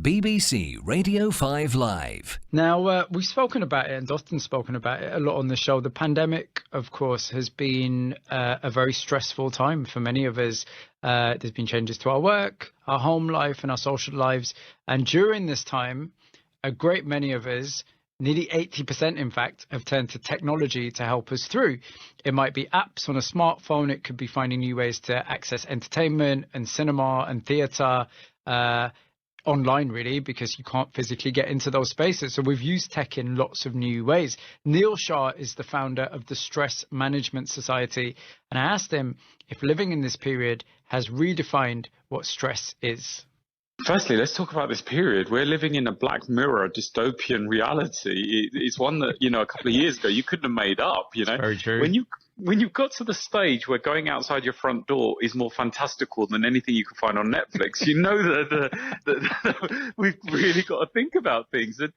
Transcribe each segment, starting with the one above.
BBC Radio 5 Live. Now, we've spoken about it, and Dustin's spoken about it a lot on the show. The pandemic, of course, has been a very stressful time for many of us. There's been changes to our work, our home life, and our social lives. And during this time, a great many of us, nearly 80%, in fact, have turned to technology to help us through. It might be apps on a smartphone. It could be finding new ways to access entertainment and cinema and theatre online, really, because you can't physically get into those spaces. So we've used tech in lots of new ways. Neil Shah is the founder of the Stress Management Society. And I asked him if living in this period has redefined what stress is. Firstly, let's talk about this period. We're living in a Black Mirror dystopian reality. It's one that, a couple of years ago you couldn't have made up, Very true. When you got to the stage where going outside your front door is more fantastical than anything you can find on Netflix, that we've really got to think about things. And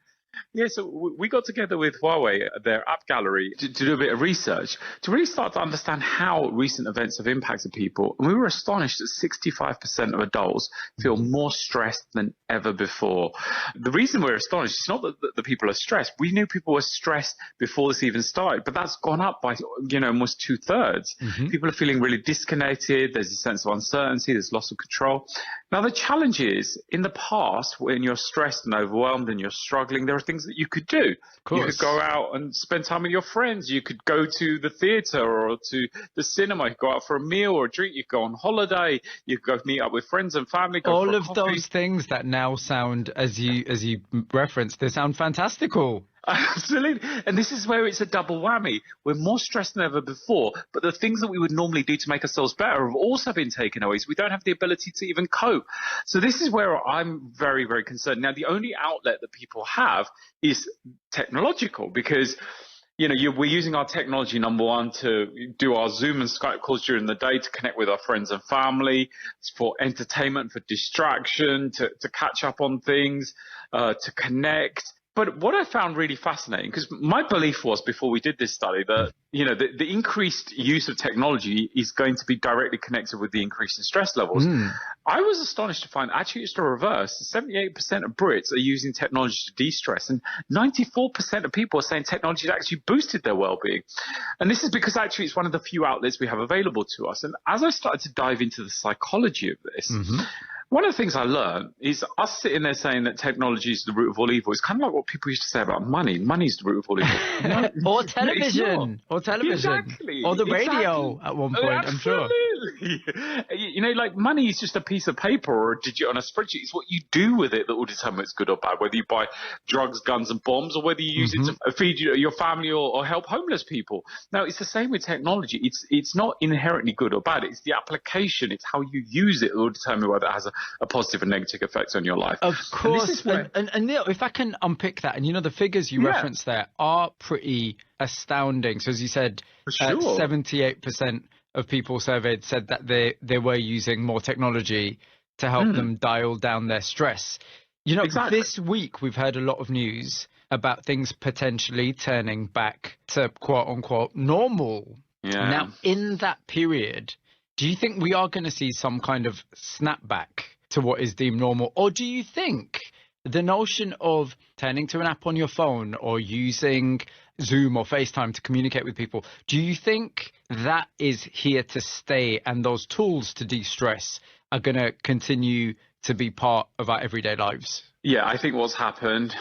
yeah, so we got together with Huawei, their AppGallery, to do a bit of research to really start to understand how recent events have impacted people. And we were astonished that 65% of adults feel more stressed than ever before. The reason we're astonished is not that the people are stressed. We knew people were stressed before this even started, but that's gone up by, almost 2/3. Mm-hmm. People are feeling really disconnected. There's a sense of uncertainty. There's loss of control. Now, the challenge is, in the past, when you're stressed and overwhelmed and you're struggling, there are things that you could do. You could go out and spend time with your friends. You could go to the theatre or to the cinema. You could go out for a meal or a drink. You could go on holiday. You could go meet up with friends and family. All of those things that now sound, as you referenced, they sound fantastical. Absolutely. And this is where it's a double whammy. We're more stressed than ever before, but the things that we would normally do to make ourselves better have also been taken away. So we don't have the ability to even cope. So this is where I'm very, very concerned. Now, the only outlet that people have is technological, because we're using our technology, number one, to do our Zoom and Skype calls during the day to connect with our friends and family, for entertainment, for distraction, to catch up on things, to connect. But what I found really fascinating, because my belief was before we did this study that, the increased use of technology is going to be directly connected with the increase in stress levels. I was astonished to find actually it's the reverse. 78% of Brits are using technology to de-stress, and 94% of people are saying technology has actually boosted their well-being. And this is because actually it's one of the few outlets we have available to us. And as I started to dive into the psychology of this, one of the things I learned is us sitting there saying that technology is the root of all evil. It's kind of like what people used to say about money. Money is the root of all evil. Or television. Exactly. Or the radio at one point, I'm sure. Like money is just a piece of paper or a digit on a spreadsheet. It's what you do with it that will determine it's good or bad, whether you buy drugs, guns and bombs, or whether you use it to feed your family or help homeless people. Now, it's the same with technology. It's not inherently good or bad. It's the application. It's how you use it that will determine whether it has a positive and negative effect on your life. Of course. And Neil, if I can unpick that, and the figures you referenced there are pretty astounding. So as you said, 78% of people surveyed said that they were using more technology to help them dial down their stress. Exactly. This week we've heard a lot of news about things potentially turning back to quote unquote normal. Yeah. Now, in that period, do you think we are going to see some kind of snapback to what is deemed normal? Or do you think the notion of turning to an app on your phone or using Zoom or FaceTime to communicate with people, do you think that is here to stay and those tools to de-stress are going to continue to be part of our everyday lives? Yeah, I think what's happened,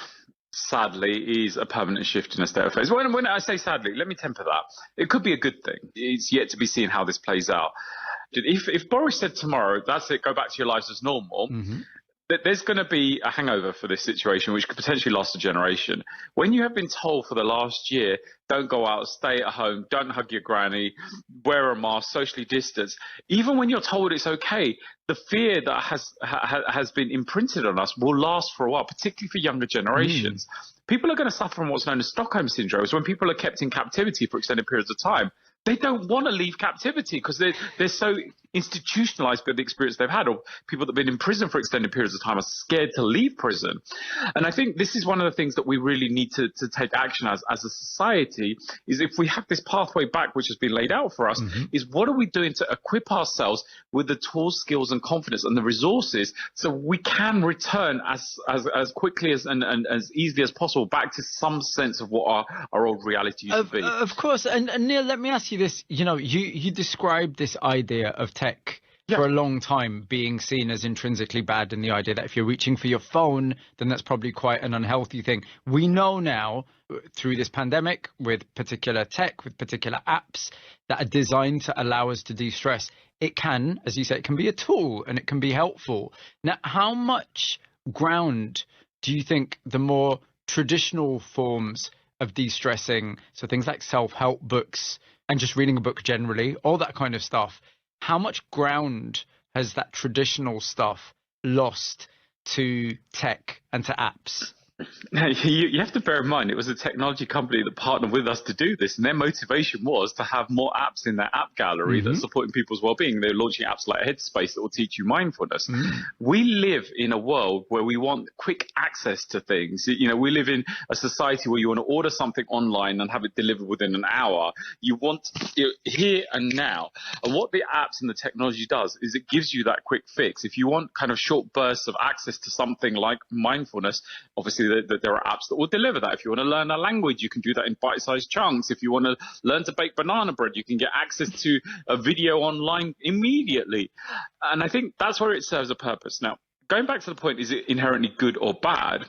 sadly, is a permanent shift in a state of affairs. When I say sadly, let me temper that. It could be a good thing. It's yet to be seen how this plays out. If Boris said tomorrow, that's it, go back to your lives as normal, there's going to be a hangover for this situation, which could potentially last a generation. When you have been told for the last year, don't go out, stay at home, don't hug your granny, wear a mask, socially distance, even when you're told it's okay, the fear that has been imprinted on us will last for a while, particularly for younger generations. People are going to suffer from what's known as Stockholm syndrome. When people are kept in captivity for extended periods of time, they don't want to leave captivity because they're so institutionalized by the experience they've had, or people that have been in prison for extended periods of time are scared to leave prison. And I think this is one of the things that we really need to take action as a society, is if we have this pathway back, which has been laid out for us, is what are we doing to equip ourselves with the tools, skills and confidence and the resources so we can return as quickly and as easily as possible back to some sense of what our old reality used to be. Of course. And Neil, let me ask you this. You described this idea of tech for a long time being seen as intrinsically bad, and the idea that if you're reaching for your phone, then that's probably quite an unhealthy thing. We know now through this pandemic, with particular tech, with particular apps that are designed to allow us to de-stress, it can, as you say, it can be a tool and it can be helpful. Now, how much ground do you think the more traditional forms of de-stressing, so things like self-help books and just reading a book generally, all that kind of stuff, how much ground has that traditional stuff lost to tech and to apps? Now, you have to bear in mind, it was a technology company that partnered with us to do this, and their motivation was to have more apps in their app gallery that's supporting people's well-being. They're launching apps like Headspace that will teach you mindfulness. We live in a world where we want quick access to things. We live in a society where you want to order something online and have it delivered within an hour. You want it here and now. And what the apps and the technology does is it gives you that quick fix. If you want kind of short bursts of access to something like mindfulness, obviously there are apps that will deliver that. If you want to learn a language, you can do that in bite-sized chunks. If you want to learn to bake banana bread, you can get access to a video online immediately. And I think that's where it serves a purpose. Now, going back to the point, is it inherently good or bad?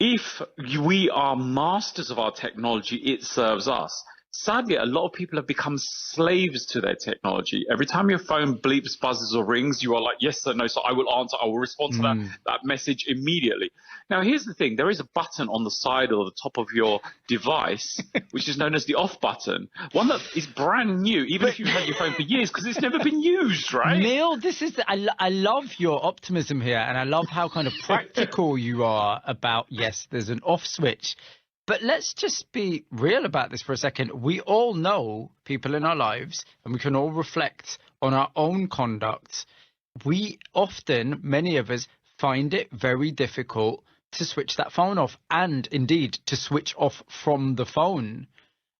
If we are masters of our technology, it serves us. Sadly, a lot of people have become slaves to their technology. Every time your phone bleeps, buzzes or rings, you are like, yes or no, so I will answer, I will respond to that message immediately. Now, here's the thing. There is a button on the side or the top of your device, which is known as the off button, one that is brand new, even if you've had your phone for years, because it's never been used, right? Neil, I love your optimism here, and I love how kind of practical you are about, yes, there's an off switch. But let's just be real about this for a second. We all know people in our lives, and we can all reflect on our own conduct. We often, many of us, find it very difficult to switch that phone off, and indeed to switch off from the phone.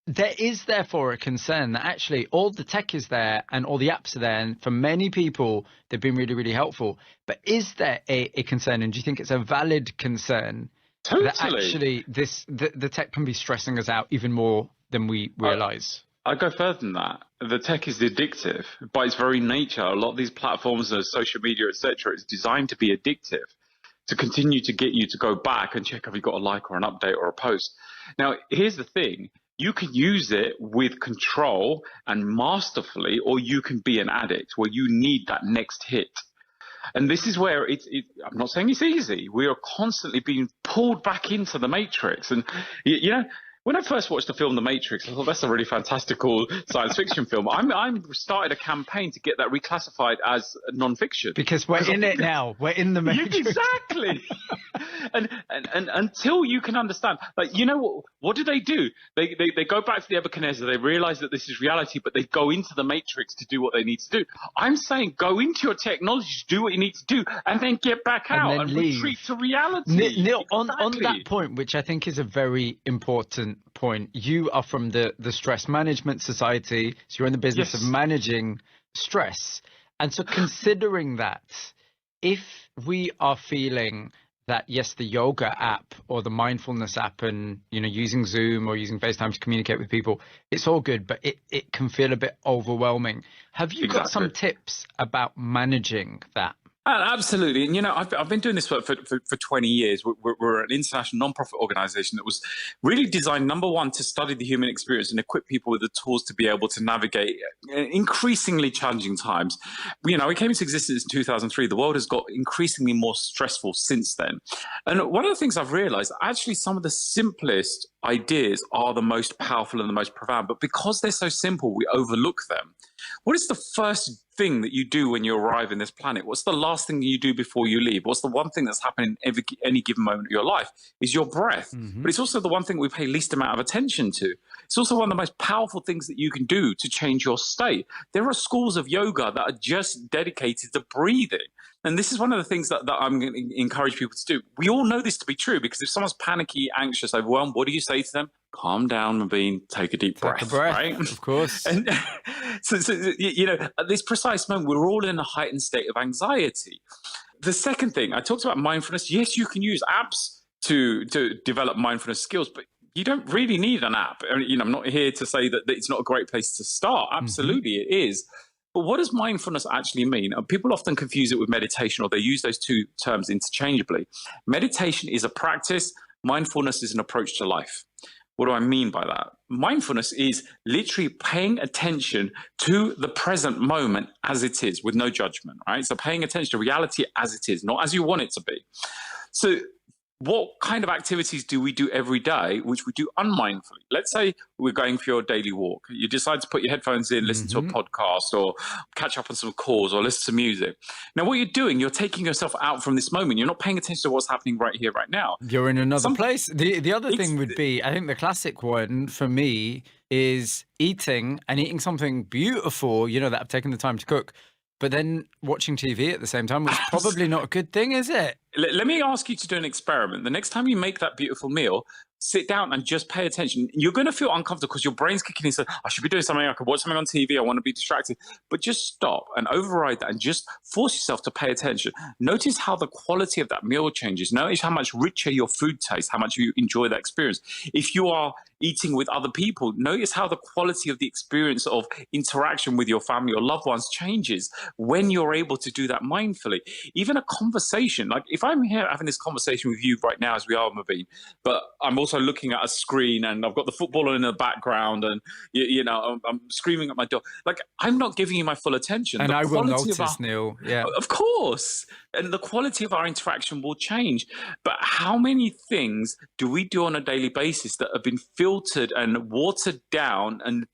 There is therefore a concern that actually all the tech is there and all the apps are there, and for many people they've been really, really helpful. But is there a concern, and do you think it's a valid concern? Totally. That actually the tech can be stressing us out even more than we realise? I go further than that. The tech is addictive by its very nature. A lot of these platforms, social media, etc., is designed to be addictive, to continue to get you to go back and check if you've got a like or an update or a post. Now, here's the thing. You can use it with control and masterfully, or you can be an addict where you need that next hit. And this is where I'm not saying it's easy. We are constantly being pulled back into the matrix. And, when I first watched the film The Matrix, I thought that's a really fantastical science fiction film. I started a campaign to get that reclassified as non-fiction. Because we're in it now. We're in the Matrix. Exactly. and until you can understand, what do? They go back to the Nebuchadnezzar. They realize that this is reality, but they go into the Matrix to do what they need to do. I'm saying go into your technology, do what you need to do, and then get back out and retreat to reality. Neil, on that point, which I think is a very important point, you are from the Stress Management Society, so you're in the business of managing stress. And so considering that, if we are feeling that, yes, the yoga app or the mindfulness app and, using Zoom or using FaceTime to communicate with people, it's all good, but it can feel a bit overwhelming. Have you got some tips about managing that? Absolutely. And, I've been doing this for 20 years. We're an international non-profit organization that was really designed, number one, to study the human experience and equip people with the tools to be able to navigate increasingly challenging times. We came into existence in 2003. The world has got increasingly more stressful since then. And one of the things I've realized, actually, some of the simplest ideas are the most powerful and the most profound. But because they're so simple, we overlook them. What is the first thing that you do when you arrive in this planet? What's the last thing you do before you leave? What's the one thing that's happening in any given moment of your life? Is your breath. But it's also the one thing we pay least amount of attention to. It's also one of the most powerful things that you can do to change your state. There are schools of yoga that are just dedicated to breathing. And this is one of the things that I'm going to encourage people to do. We all know this to be true, because if someone's panicky, anxious, overwhelmed, what do you say to them? Calm down, Mabeen, take a deep breath, right? Of course. And so, at this precise moment, we're all in a heightened state of anxiety. The second thing, I talked about mindfulness. Yes, you can use apps to develop mindfulness skills, but you don't really need an app. I'm not here to say that it's not a great place to start. Absolutely, it is. But what does mindfulness actually mean? People often confuse it with meditation, or they use those two terms interchangeably. Meditation is a practice. Mindfulness is an approach to life. What do I mean by that? Mindfulness is literally paying attention to the present moment as it is, with no judgment, right? So paying attention to reality as it is, not as you want it to be. So what kind of activities do we do every day, which we do unmindfully? Let's say we're going for your daily walk. You decide to put your headphones in, listen to a podcast, or catch up on some calls, or listen to music. Now, what you're doing, you're taking yourself out from this moment. You're not paying attention to what's happening right here, right now. You're in another place. The other thing would be, I think the classic one for me is eating something beautiful, that I've taken the time to cook, but then watching TV at the same time, which is probably not a good thing, is it? Let me ask you to do an experiment. The next time you make that beautiful meal, sit down and just pay attention. You're going to feel uncomfortable because your brain's kicking in. So I should be doing something. I could watch something on TV. I want to be distracted. But just stop and override that and just force yourself to pay attention. Notice how the quality of that meal changes. Notice how much richer your food tastes, how much you enjoy that experience. If you are eating with other people, notice how the quality of the experience of interaction with your family or loved ones changes when you're able to do that mindfully. Even a conversation, like if I'm here having this conversation with you right now as we are, Mabeen, but I'm also looking at a screen and I've got the football in the background and, I'm screaming at my dog. Like, I'm not giving you my full attention. And I will notice, Neil. Yeah. Of course. And the quality of our interaction will change. But how many things do we do on a daily basis that have been filtered and watered down and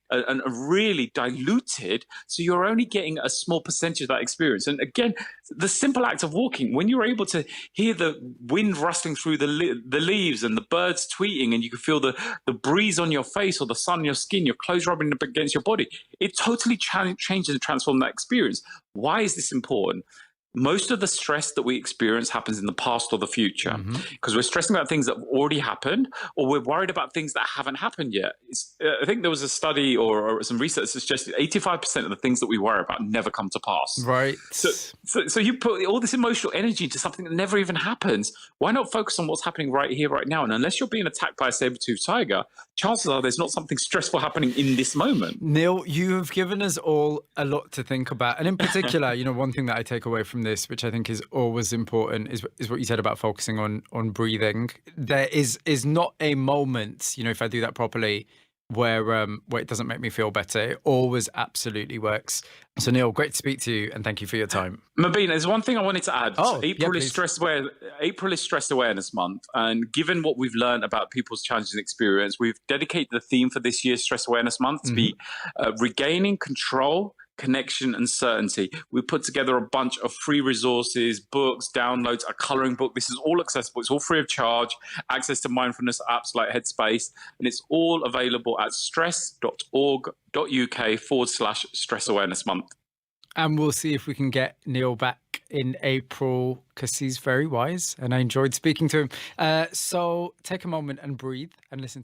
really diluted, so you're only getting a small percentage of that experience? And again, the simple act of walking, when you're able to hear the wind rustling through the leaves and the birds tweeting, and you can feel the breeze on your face or the sun on your skin, your clothes rubbing up against your body, it totally changes and transforms that experience. Why is this important? Most of the stress that we experience happens in the past or the future, because we're stressing about things that have already happened, or we're worried about things that haven't happened yet. I think there was a study or some research that suggested 85% of the things that we worry about never come to pass. Right. So you put all this emotional energy into something that never even happens. Why not focus on what's happening right here, right now? And unless you're being attacked by a saber-toothed tiger, chances are there's not something stressful happening in this moment. Neil, you have given us all a lot to think about. And in particular, one thing that I take away from this, which I think is always important, is what you said about focusing on breathing. There is not a moment, if I do that properly, where it doesn't make me feel better. It always absolutely works. So Neil, great to speak to you, and thank you for your time. Mabeen, there's one thing I wanted to add. April is Stress Awareness Month, and given what we've learned about people's challenges and experience, we've dedicated the theme for this year's Stress Awareness Month to be regaining control, connection, and certainty. We put together a bunch of free resources, books, downloads, a coloring book. This is all accessible. It's all free of charge, access to mindfulness apps like Headspace, and it's all available at stress.org.uk/Stress Awareness Month. And we'll see if we can get Neil back in April, because he's very wise and I enjoyed speaking to him. So take a moment and breathe and listen.